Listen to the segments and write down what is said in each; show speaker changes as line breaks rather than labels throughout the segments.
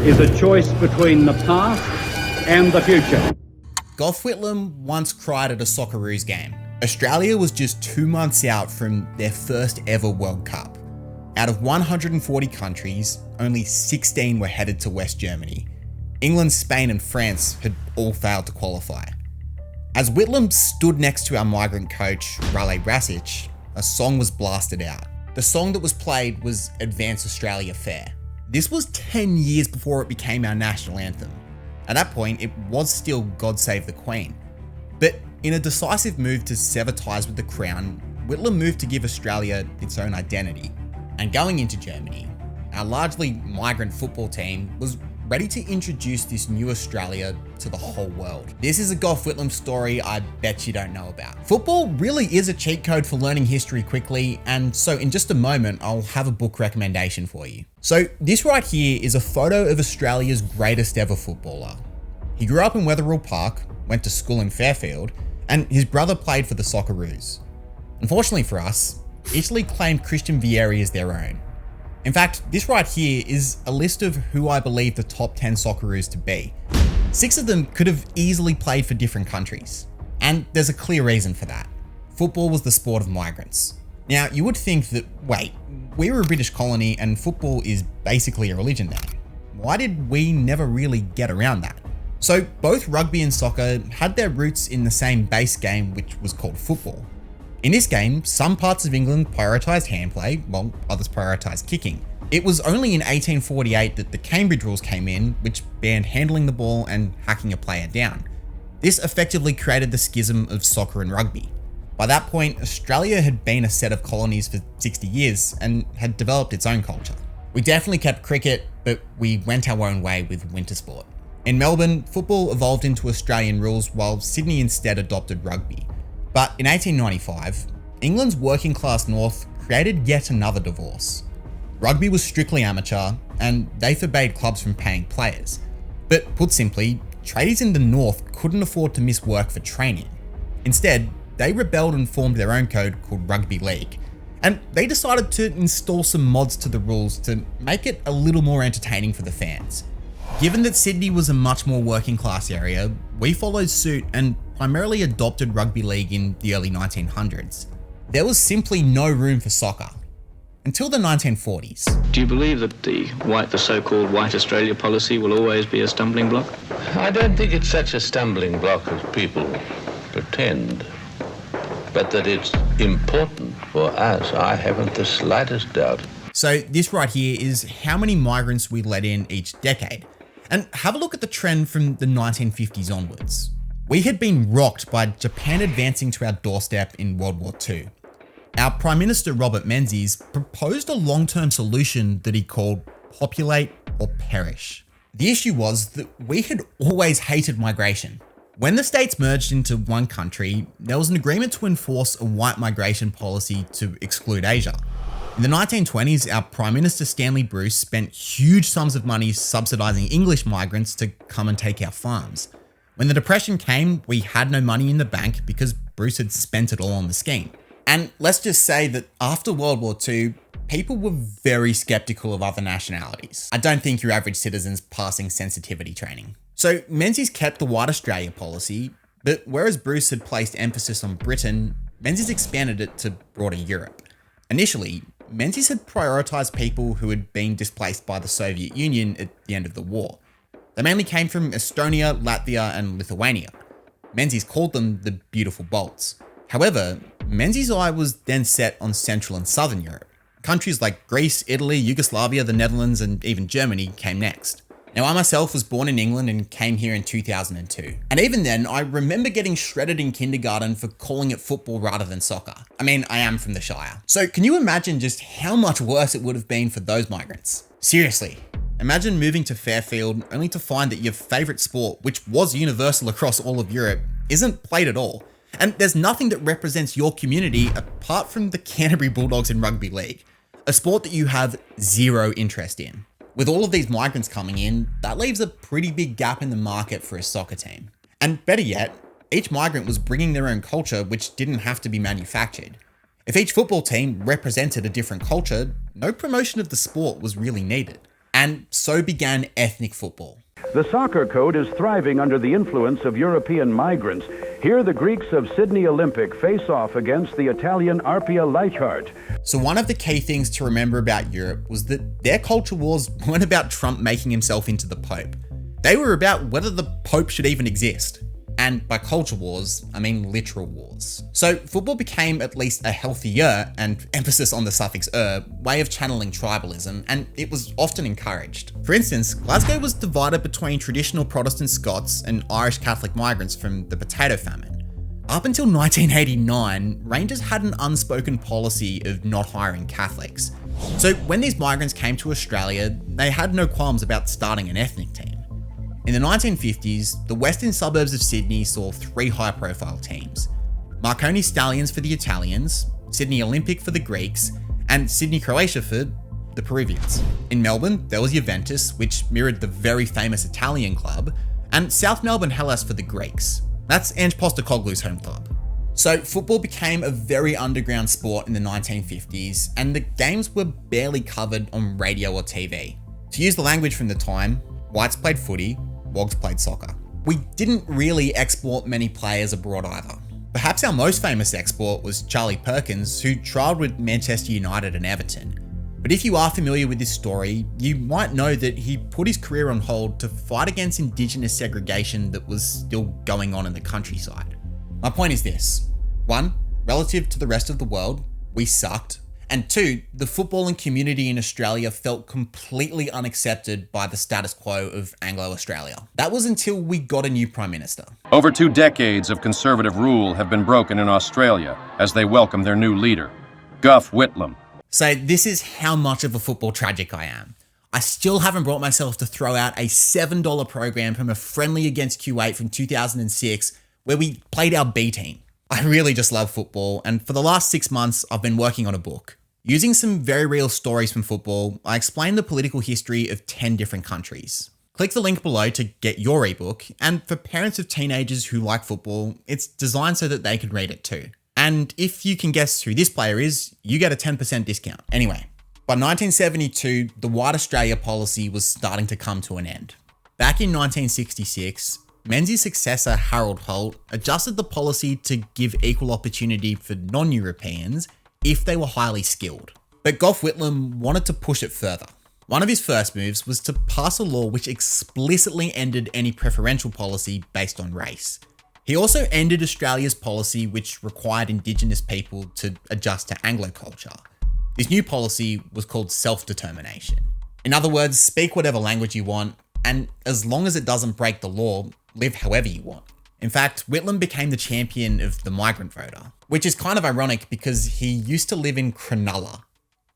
is a choice between the past and the future.
Gough Whitlam once cried at a Socceroos game. Australia was just 2 months out from their first ever World Cup. Out of 140 countries, only 16 were headed to West Germany. England, Spain and France had all failed to qualify. As Whitlam stood next to our migrant coach, Rale Rasic, a song was blasted out. The song that was played was Advance Australia Fair. This was 10 years before it became our national anthem. At that point, it was still God Save the Queen. But in a decisive move to sever ties with the Crown, Whitlam moved to give Australia its own identity. And going into Germany, our largely migrant football team was ready to introduce this new Australia to the whole world. This is a Gough Whitlam story I bet you don't know about. Football really is a cheat code for learning history quickly, and so in just a moment, I'll have a book recommendation for you. So this right here is a photo of Australia's greatest ever footballer. He grew up in Wetherill Park, went to school in Fairfield, and his brother played for the Socceroos. Unfortunately for us, Italy claimed Christian Vieri as their own. In fact, this right here is a list of who I believe the top 10 Socceroos to be. 6 of them could have easily played for different countries. And there's a clear reason for that. Football was the sport of migrants. Now, you would think that, wait, we were a British colony and football is basically a religion now. Why did we never really get around that? So both rugby and soccer had their roots in the same base game, which was called football. In this game, some parts of England prioritised handplay, while others prioritised kicking. It was only in 1848 that the Cambridge rules came in, which banned handling the ball and hacking a player down. This effectively created the schism of soccer and rugby. By that point, Australia had been a set of colonies for 60 years and had developed its own culture. We definitely kept cricket, but we went our own way with winter sport. In Melbourne, football evolved into Australian rules while Sydney instead adopted rugby. But in 1895, England's working class north created yet another divorce. Rugby was strictly amateur, and they forbade clubs from paying players. But put simply, tradies in the north couldn't afford to miss work for training. Instead, they rebelled and formed their own code called Rugby League. And they decided to install some mods to the rules to make it a little more entertaining for the fans. Given that Sydney was a much more working class area, we followed suit and primarily adopted rugby league in the early 1900s. There was simply no room for soccer until the 1940s.
Do you believe that the so-called white Australia policy will always be a stumbling block?
I don't think it's such a stumbling block as people pretend, but that it's important for us, I haven't the slightest doubt.
So this right here is how many migrants we let in each decade. And have a look at the trend from the 1950s onwards. We had been rocked by Japan advancing to our doorstep in World War II. Our Prime Minister Robert Menzies proposed a long-term solution that he called populate or perish. The issue was that we had always hated migration. When the states merged into one country, there was an agreement to enforce a white migration policy to exclude Asia. In the 1920s, our Prime Minister Stanley Bruce spent huge sums of money subsidising English migrants to come and take our farms. When the Depression came, we had no money in the bank because Bruce had spent it all on the scheme. And let's just say that after World War II, people were very skeptical of other nationalities. I don't think your average citizen's passing sensitivity training. So Menzies kept the White Australia policy, but whereas Bruce had placed emphasis on Britain, Menzies expanded it to broader Europe. Initially, Menzies had prioritised people who had been displaced by the Soviet Union at the end of the war. They mainly came from Estonia, Latvia and Lithuania. Menzies called them the Beautiful Balts. However, Menzies' eye was then set on Central and Southern Europe. Countries like Greece, Italy, Yugoslavia, the Netherlands and even Germany came next. Now, I myself was born in England and came here in 2002. And even then, I remember getting shredded in kindergarten for calling it football rather than soccer. I mean, I am from the Shire. So can you imagine just how much worse it would have been for those migrants? Seriously, imagine moving to Fairfield only to find that your favourite sport, which was universal across all of Europe, isn't played at all. And there's nothing that represents your community apart from the Canterbury Bulldogs in rugby league, a sport that you have zero interest in. With all of these migrants coming in, that leaves a pretty big gap in the market for a soccer team. And better yet, each migrant was bringing their own culture, which didn't have to be manufactured. If each football team represented a different culture, no promotion of the sport was really needed. And so began ethnic football.
The soccer code is thriving under the influence of European migrants. Here the Greeks of Sydney Olympic face off against the Italian Arpia Leichhardt.
So one of the key things to remember about Europe was that their culture wars weren't about Trump making himself into the Pope. They were about whether the Pope should even exist. And by culture wars, I mean literal wars. So football became at least a healthier, and emphasis on the suffix way of channeling tribalism, and it was often encouraged. For instance, Glasgow was divided between traditional Protestant Scots and Irish Catholic migrants from the potato famine. Up until 1989, Rangers had an unspoken policy of not hiring Catholics. So when these migrants came to Australia, they had no qualms about starting an ethnic team. In the 1950s, the western suburbs of Sydney saw 3 high-profile teams: Marconi Stallions for the Italians, Sydney Olympic for the Greeks, and Sydney Croatia for the Peruvians. In Melbourne, there was Juventus, which mirrored the very famous Italian club, and South Melbourne Hellas for the Greeks. That's Ange Postecoglou's home club. So football became a very underground sport in the 1950s, and the games were barely covered on radio or TV. To use the language from the time, whites played footy, wogs played soccer. We didn't really export many players abroad either. Perhaps our most famous export was Charlie Perkins, who trialled with Manchester United and Everton. But if you are familiar with this story, you might know that he put his career on hold to fight against Indigenous segregation that was still going on in the countryside. My point is this: 1, relative to the rest of the world, we sucked. And 2, the footballing community in Australia felt completely unaccepted by the status quo of Anglo-Australia. That was until we got a new Prime Minister.
Over 2 decades of conservative rule have been broken in Australia as they welcome their new leader, Gough Whitlam.
So this is how much of a football tragic I am. I still haven't brought myself to throw out a $7 program from a friendly against Kuwait from 2006 where we played our B team. I really just love football, and for the last 6 months, I've been working on a book. Using some very real stories from football, I explain the political history of 10 different countries. Click the link below to get your ebook, and for parents of teenagers who like football, it's designed so that they can read it too. And if you can guess who this player is, you get a 10% discount. Anyway, by 1972, the White Australia policy was starting to come to an end. Back in 1966, Menzies' successor Harold Holt adjusted the policy to give equal opportunity for non-Europeans if they were highly skilled. But Gough Whitlam wanted to push it further. One of his first moves was to pass a law which explicitly ended any preferential policy based on race. He also ended Australia's policy which required Indigenous people to adjust to Anglo culture. This new policy was called self-determination. In other words, speak whatever language you want, and as long as it doesn't break the law, live however you want. In fact, Whitlam became the champion of the migrant voter, which is kind of ironic because he used to live in Cronulla,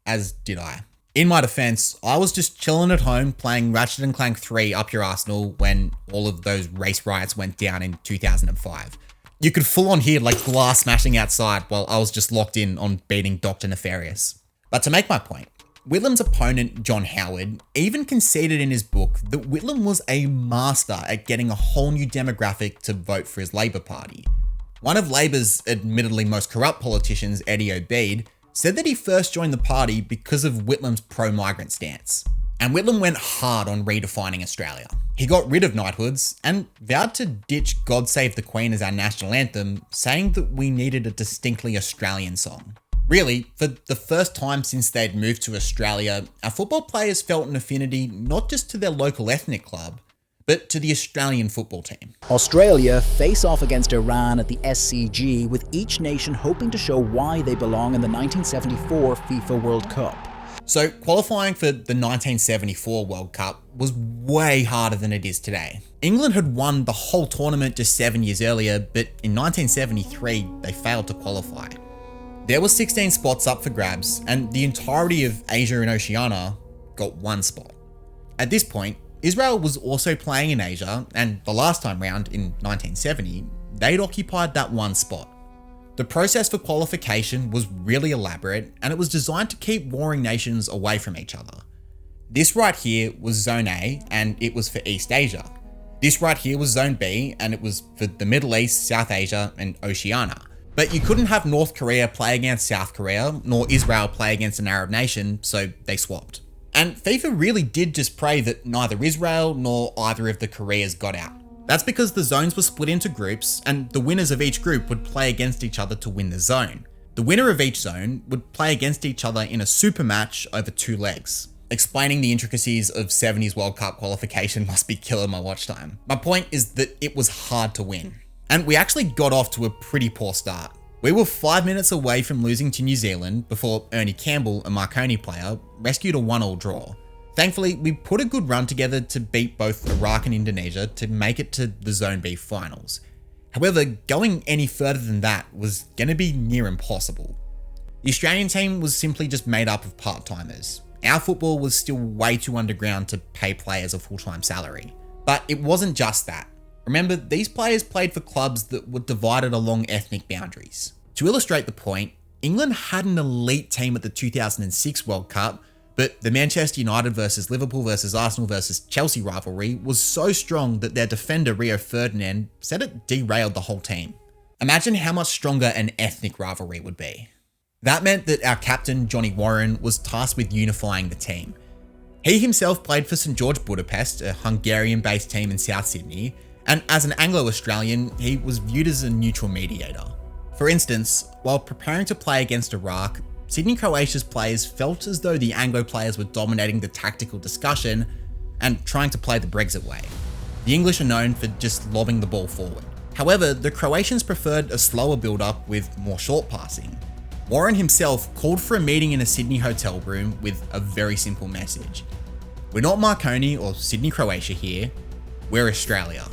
as did I. In my defense, I was just chilling at home playing Ratchet & Clank 3 Up Your Arsenal when all of those race riots went down in 2005. You could full on hear like glass smashing outside while I was just locked in on beating Dr. Nefarious. But to make my point, Whitlam's opponent, John Howard, even conceded in his book that Whitlam was a master at getting a whole new demographic to vote for his Labor Party. One of Labor's admittedly most corrupt politicians, Eddie Obeid, said that he first joined the party because of Whitlam's pro-migrant stance. And Whitlam went hard on redefining Australia. He got rid of knighthoods and vowed to ditch God Save the Queen as our national anthem, saying that we needed a distinctly Australian song. Really, for the first time since they'd moved to Australia, our football players felt an affinity not just to their local ethnic club, but to the Australian football team.
Australia face off against Iran at the SCG, with each nation hoping to show why they belong in the 1974 FIFA World Cup.
So qualifying for the 1974 World Cup was way harder than it is today. England had won the whole tournament just 7 years earlier, but in 1973 they failed to qualify. There were 16 spots up for grabs, and the entirety of Asia and Oceania got 1 spot. At this point, Israel was also playing in Asia, and the last time round in 1970, they'd occupied that 1 spot. The process for qualification was really elaborate, and it was designed to keep warring nations away from each other. This right here was Zone A, and it was for East Asia. This right here was Zone B, and it was for the Middle East, South Asia, and Oceania. But you couldn't have North Korea play against South Korea, nor Israel play against an Arab nation, so they swapped. And FIFA really did just pray that neither Israel nor either of the Koreas got out. That's because the zones were split into groups, and the winners of each group would play against each other to win the zone. The winner of each zone would play against each other in a super match over 2 legs. Explaining the intricacies of 70s World Cup qualification must be killing my watch time. My point is that it was hard to win. And we actually got off to a pretty poor start. We were 5 minutes away from losing to New Zealand before Ernie Campbell, a Marconi player, rescued a 1-1 draw. Thankfully, we put a good run together to beat both Iraq and Indonesia to make it to the Zone B finals. However, going any further than that was going to be near impossible. The Australian team was simply just made up of part-timers. Our football was still way too underground to pay players a full-time salary. But it wasn't just that. Remember, these players played for clubs that were divided along ethnic boundaries. To illustrate the point, England had an elite team at the 2006 World Cup, but the Manchester United versus Liverpool versus Arsenal versus Chelsea rivalry was so strong that their defender Rio Ferdinand said it derailed the whole team. Imagine how much stronger an ethnic rivalry would be. That meant that our captain Johnny Warren was tasked with unifying the team. He himself played for St George Budapest, a Hungarian-based team in South Sydney, and as an Anglo-Australian, he was viewed as a neutral mediator. For instance, while preparing to play against Iraq, Sydney Croatia's players felt as though the Anglo players were dominating the tactical discussion and trying to play the Brexit way. The English are known for just lobbing the ball forward. However, the Croatians preferred a slower build-up with more short passing. Warren himself called for a meeting in a Sydney hotel room with a very simple message. We're not Marconi or Sydney Croatia here, we're Australia.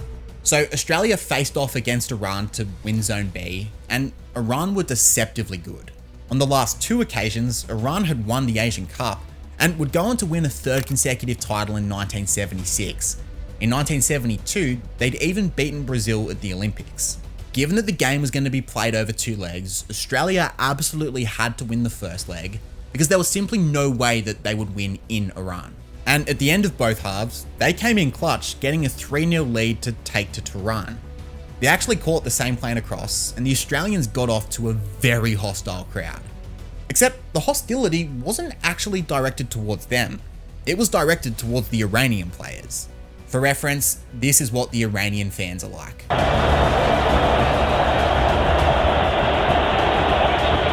So Australia faced off against Iran to win Zone B, and Iran were deceptively good. On the last 2 occasions, Iran had won the Asian Cup and would go on to win a 3rd consecutive title in 1976. In 1972, they'd even beaten Brazil at the Olympics. Given that the game was going to be played over 2 legs, Australia absolutely had to win the first leg because there was simply no way that they would win in Iran. And at the end of both halves, they came in clutch, getting a 3-0 lead to take to Tehran. They actually caught the same plane across, and the Australians got off to a very hostile crowd. Except the hostility wasn't actually directed towards them. It was directed towards the Iranian players. For reference, this is what the Iranian fans are like.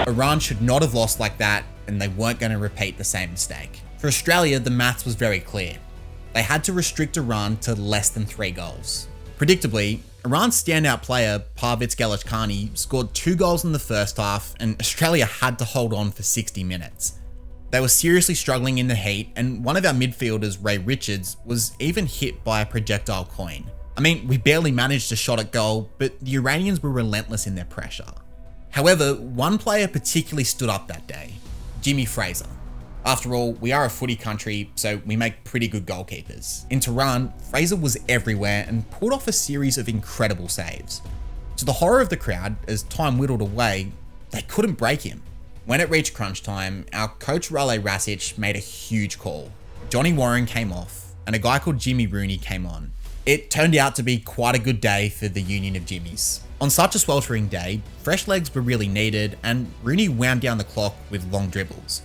Iran should not have lost like that, and they weren't going to repeat the same mistake. For Australia, the maths was very clear. They had to restrict Iran to less than 3 goals. Predictably, Iran's standout player, Parvez Gelashkhani, scored 2 goals in the first half, and Australia had to hold on for 60 minutes. They were seriously struggling in the heat, and one of our midfielders, Ray Richards, was even hit by a projectile coin. I mean, we barely managed a shot at goal, but the Iranians were relentless in their pressure. However, one player particularly stood up that day, Jimmy Fraser. After all, we are a footy country, so we make pretty good goalkeepers. In Tehran, Fraser was everywhere and pulled off a series of incredible saves. To the horror of the crowd, as time whittled away, they couldn't break him. When it reached crunch time, our coach Rale Rasic made a huge call. Johnny Warren came off, and a guy called Jimmy Rooney came on. It turned out to be quite a good day for the Union of Jimmies. On such a sweltering day, fresh legs were really needed, and Rooney wound down the clock with long dribbles.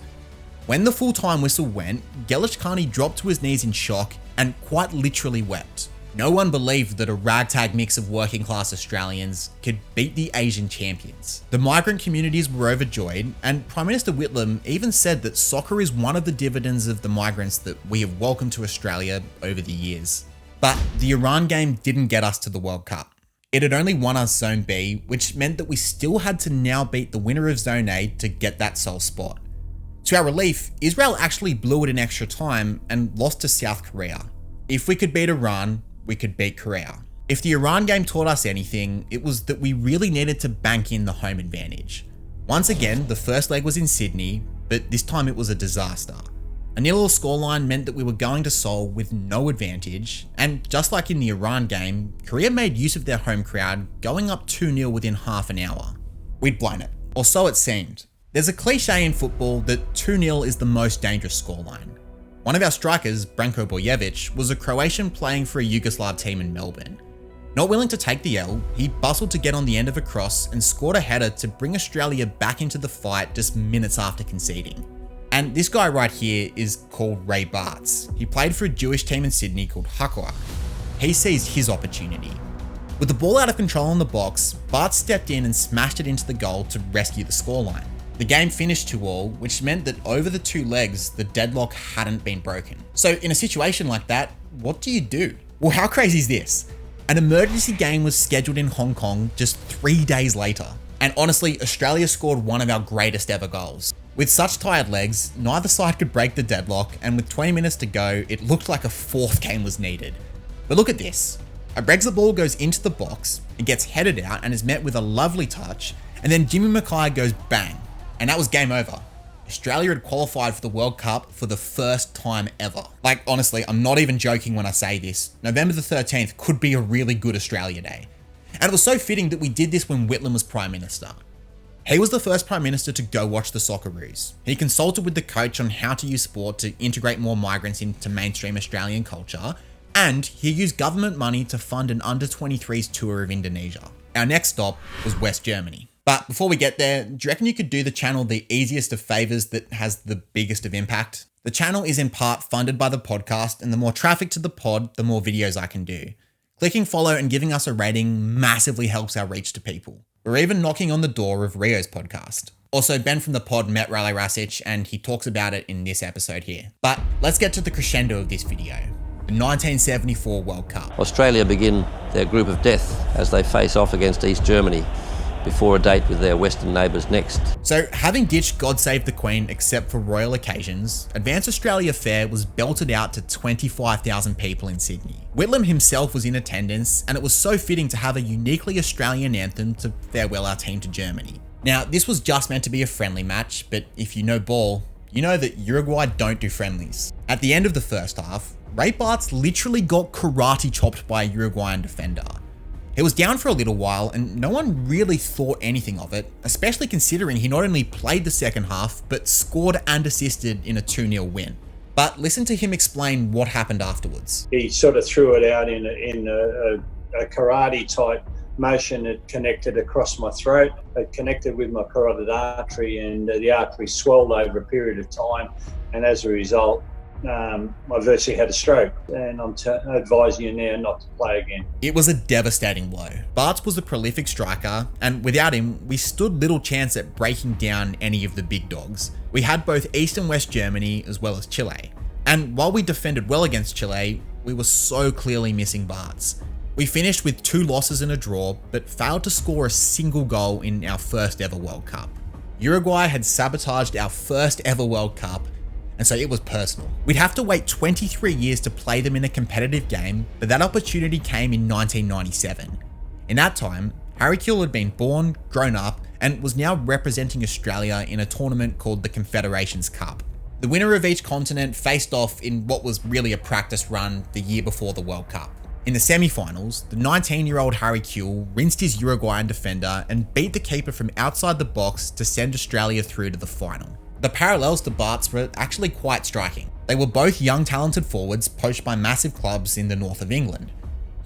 When the full-time whistle went, Gelashkhani dropped to his knees in shock and quite literally wept. No one believed that a ragtag mix of working-class Australians could beat the Asian champions. The migrant communities were overjoyed, and Prime Minister Whitlam even said that soccer is one of the dividends of the migrants that we have welcomed to Australia over the years. But the Iran game didn't get us to the World Cup. It had only won us Zone B, which meant that we still had to now beat the winner of Zone A to get that sole spot. To our relief, Israel actually blew it in extra time and lost to South Korea. If we could beat Iran, we could beat Korea. If the Iran game taught us anything, it was that we really needed to bank in the home advantage. Once again, the first leg was in Sydney, but this time it was a disaster. A 0-0 scoreline meant that we were going to Seoul with no advantage, and just like in the Iran game, Korea made use of their home crowd, going up 2-0 within half an hour. We'd blown it, or so it seemed. There's a cliche in football that 2-0 is the most dangerous scoreline. One of our strikers, Branko Bojevic, was a Croatian playing for a Yugoslav team in Melbourne. Not willing to take the L, he bustled to get on the end of a cross and scored a header to bring Australia back into the fight just minutes after conceding. And this guy right here is called Ray Bartz. He played for a Jewish team in Sydney called Hakoah. He seized his opportunity. With the ball out of control in the box, Bartz stepped in and smashed it into the goal to rescue the scoreline. The game finished 2-2, which meant that over the two legs, the deadlock hadn't been broken. So in a situation like that, what do you do? Well, how crazy is this? An emergency game was scheduled in Hong Kong just 3 days later. And honestly, Australia scored one of our greatest ever goals. With such tired legs, neither side could break the deadlock, and with 20 minutes to go, it looked like a fourth game was needed. But look at this. A Brexit ball goes into the box, it gets headed out and is met with a lovely touch, and then Jimmy Mackay goes bang. And that was game over. Australia had qualified for the World Cup for the first time ever. Like, honestly, I'm not even joking when I say this. November the 13th could be a really good Australia Day. And it was so fitting that we did this when Whitlam was Prime Minister. He was the first Prime Minister to go watch the Socceroos. He consulted with the coach on how to use sport to integrate more migrants into mainstream Australian culture, and he used government money to fund an under-23s tour of Indonesia. Our next stop was West Germany. But before we get there, do you reckon you could do the channel the easiest of favours that has the biggest of impact? The channel is in part funded by the podcast, and the more traffic to the pod, the more videos I can do. Clicking follow and giving us a rating massively helps our reach to people. We're even knocking on the door of Rio's podcast. Also, Ben from the pod met Raleigh Rasic, and he talks about it in this episode here. But let's get to the crescendo of this video. The 1974 World Cup.
Australia begin their group of death as they face off against East Germany before a date with their Western neighbours next.
So, having ditched God Save the Queen except for royal occasions, Advance Australia Fair was belted out to 25,000 people in Sydney. Whitlam himself was in attendance, and it was so fitting to have a uniquely Australian anthem to farewell our team to Germany. Now, this was just meant to be a friendly match, but if you know ball, you know that Uruguay don't do friendlies. At the end of the first half, Ray Bartz literally got karate chopped by a Uruguayan defender. He was down for a little while and no one really thought anything of it, especially considering he not only played the second half, but scored and assisted in a 2-0 win. But listen to him explain what happened afterwards.
He sort of threw it out in a karate type motion. It connected across my throat, it connected with my carotid artery, and the artery swelled over a period of time, and as a result, I virtually had a stroke, and I'm advising you now not to play again.
It was a devastating blow. Bartz was a prolific striker, and without him, we stood little chance at breaking down any of the big dogs. We had both East and West Germany as well as Chile. And while we defended well against Chile, we were so clearly missing Bartz. We finished with 2 losses and a draw, but failed to score a single goal in our first ever World Cup. Uruguay had sabotaged our first ever World Cup, and so it was personal. We'd have to wait 23 years to play them in a competitive game, but that opportunity came in 1997. In that time, Harry Kewell had been born, grown up, and was now representing Australia in a tournament called the Confederations Cup. The winner of each continent faced off in what was really a practice run the year before the World Cup. In the semi-finals, the 19-year-old Harry Kewell rinsed his Uruguayan defender and beat the keeper from outside the box to send Australia through to the final. The parallels to Bartz were actually quite striking. They were both young talented forwards poached by massive clubs in the north of England.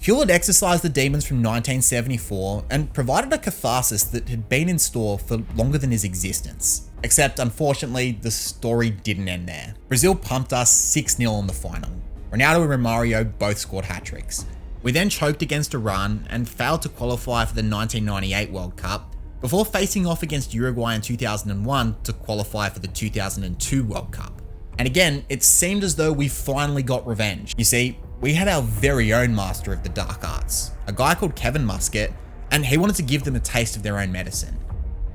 Kewell had exercised the demons from 1974 and provided a catharsis that had been in store for longer than his existence. Except unfortunately, the story didn't end there. Brazil pumped us 6-0 in the final. Ronaldo and Romario both scored hat-tricks. We then choked against Iran and failed to qualify for the 1998 World Cup, before facing off against Uruguay in 2001 to qualify for the 2002 World Cup. And again, it seemed as though we finally got revenge. You see, we had our very own master of the dark arts, a guy called Kevin Muscat, and he wanted to give them a taste of their own medicine.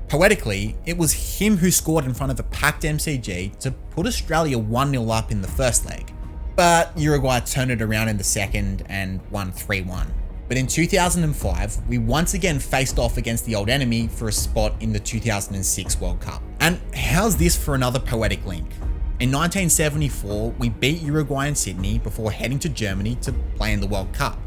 Poetically, it was him who scored in front of a packed MCG to put Australia 1-0 up in the first leg. But Uruguay turned it around in the second and won 3-1. But in 2005, we once again faced off against the old enemy for a spot in the 2006 World Cup. And how's this for another poetic link? In 1974, we beat Uruguay in Sydney before heading to Germany to play in the World Cup.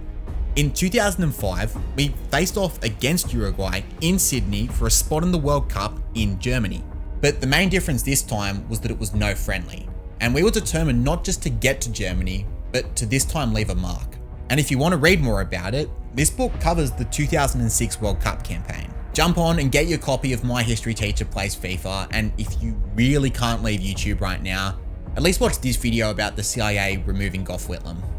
In 2005, we faced off against Uruguay in Sydney for a spot in the World Cup in Germany. But the main difference this time was that it was no friendly. And we were determined not just to get to Germany, but to this time leave a mark. And if you want to read more about it, this book covers the 2006 World Cup campaign. Jump on and get your copy of My History Teacher Plays FIFA, and if you really can't leave YouTube right now, at least watch this video about the CIA removing Gough Whitlam.